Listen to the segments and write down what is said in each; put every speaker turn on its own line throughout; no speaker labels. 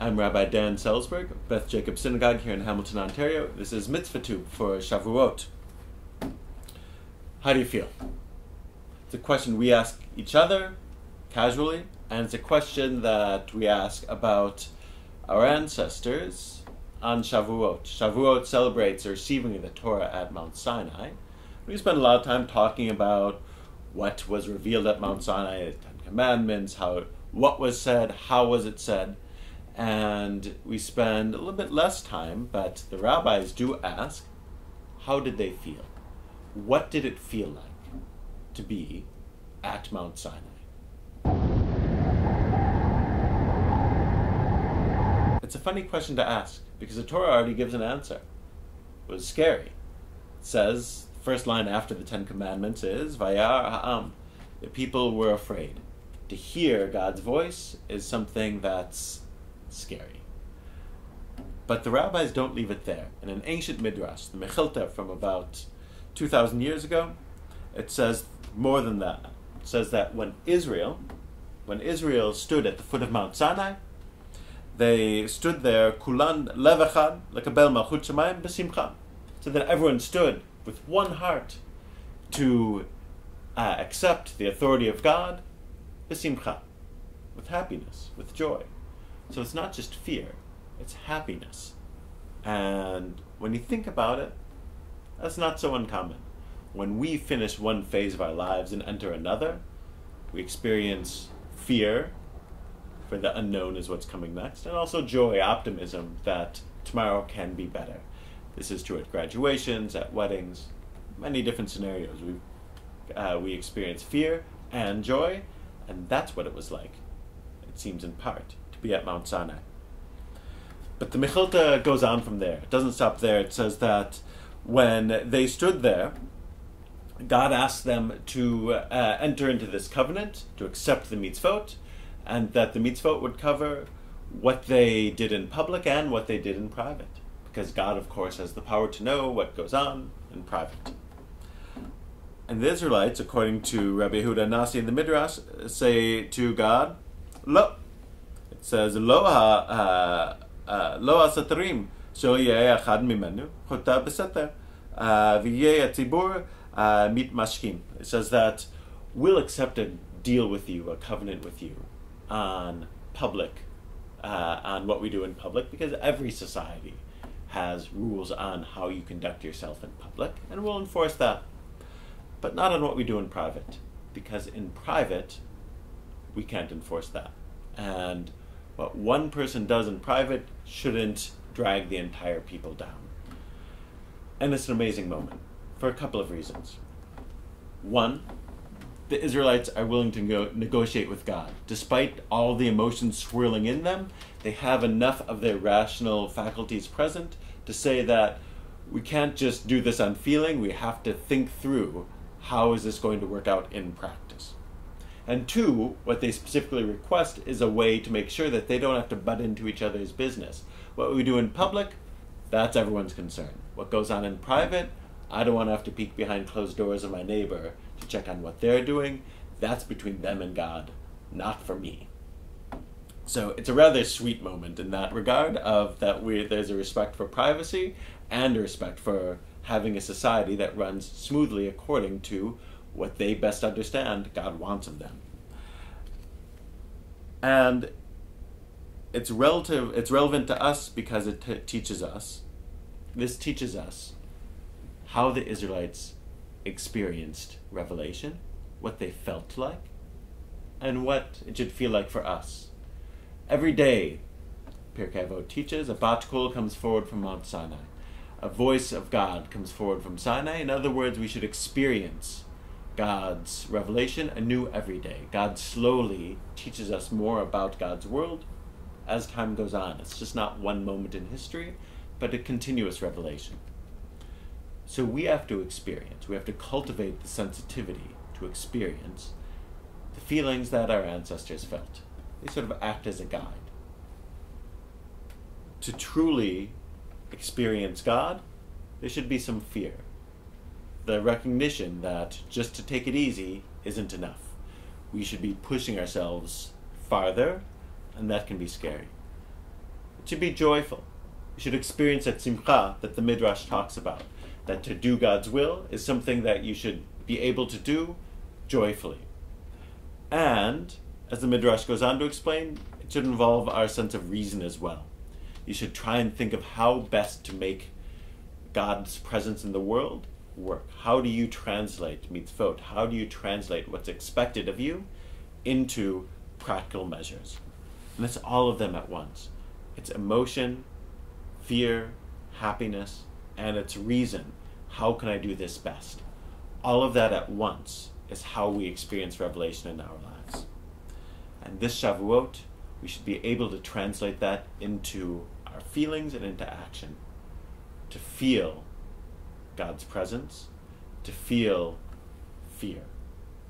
I'm Rabbi Dan Selsberg of Beth Jacob Synagogue here in Hamilton, Ontario. This is Mitzvah Tube for Shavuot. How do you feel? It's a question we ask each other casually, and it's a question that we ask about our ancestors on Shavuot. Shavuot celebrates the receiving of the Torah at Mount Sinai. We spend a lot of time talking about what was revealed at Mount Sinai, the Ten Commandments, what was said, how was it said, and we spend a little bit less time, but the rabbis do ask, how did they feel? What did it feel like to be at Mount Sinai? It's a funny question to ask, because the Torah already gives an answer. It was scary. It says, the first line after the Ten Commandments is, Vayar ha'am. The people were afraid. To hear God's voice is something that's scary. But the rabbis don't leave it there. In an ancient midrash, the Mechilta from about 2,000 years ago, it says more than that. It says that when Israel stood at the foot of Mount Sinai, they stood there, kulan lev echad, lekabel malchut shamayim b'simcha, so that everyone stood with one heart to accept the authority of God, b'simcha, with happiness, with joy. So it's not just fear, it's happiness. And when you think about it, that's not so uncommon. When we finish one phase of our lives and enter another, we experience fear, for the unknown is what's coming next, and also joy, optimism that tomorrow can be better. This is true at graduations, at weddings, many different scenarios. We experience fear and joy, and that's what it was like, it seems in part, to be at Mount Sinai. But the Mechilta goes on from there. It doesn't stop there. It says that when they stood there, God asked them to enter into this covenant, to accept the mitzvot, and that the mitzvot would cover what they did in public and what they did in private. Because God, of course, has the power to know what goes on in private. And the Israelites, according to Rabbi Yehuda Nasi in the Midrash, say to God, Lo. It says, Lo ha-satarim, shel yeh echad mimenu, chota b'seter, v'yeh hatzibur mitmashkim. It says that we'll accept a deal with you, a covenant with you, on public, on what we do in public, because every society has rules on how you conduct yourself in public, and we'll enforce that. But not on what we do in private, because in private, we can't enforce that. And what one person does in private shouldn't drag the entire people down. And it's an amazing moment, for a couple of reasons. One, the Israelites are willing to negotiate with God. Despite all the emotions swirling in them, they have enough of their rational faculties present to say that we can't just do this on feeling, we have to think through how is this going to work out in practice. And two, what they specifically request is a way to make sure that they don't have to butt into each other's business. What we do in public, that's everyone's concern. What goes on in private, I don't want to have to peek behind closed doors of my neighbor to check on what they're doing. That's between them and God, not for me. So it's a rather sweet moment in that regard, of that there's a respect for privacy and a respect for having a society that runs smoothly according to what they best understand God wants of them. And it's relevant to us because it teaches us how the Israelites experienced revelation, what they felt like, and what it should feel like for us. Every day, Pirkei Avot teaches, a bat kol comes forward from Mount Sinai. A voice of God comes forward from Sinai. In other words, we should experience God's revelation anew every day. God slowly teaches us more about God's world as time goes on. It's just not one moment in history, but a continuous revelation. So we have to cultivate the sensitivity to experience the feelings that our ancestors felt. They sort of act as a guide. To truly experience God, there should be some fear. The recognition that just to take it easy isn't enough. We should be pushing ourselves farther, and that can be scary. to be joyful. You should experience that simcha that the Midrash talks about. That to do God's will is something that you should be able to do joyfully. And, as the Midrash goes on to explain, it should involve our sense of reason as well. You should try and think of how best to make God's presence in the world work. How do you translate mitzvot? How do you translate what's expected of you into practical measures? And it's all of them at once. It's emotion, fear, happiness, and it's reason. How can I do this best? All of that at once is how we experience revelation in our lives. And this Shavuot, we should be able to translate that into our feelings and into action. To feel God's presence, to feel fear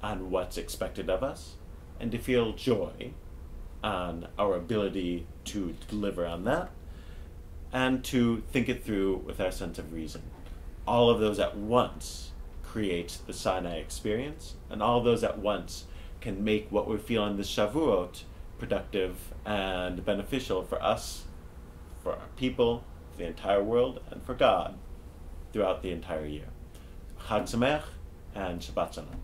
on what's expected of us, and to feel joy on our ability to deliver on that, and to think it through with our sense of reason. All of those at once create the Sinai experience, and all of those at once can make what we feel on this Shavuot productive and beneficial for us, for our people, for the entire world, and for God throughout the entire year. Chag Sameach and Shabbat Shalom.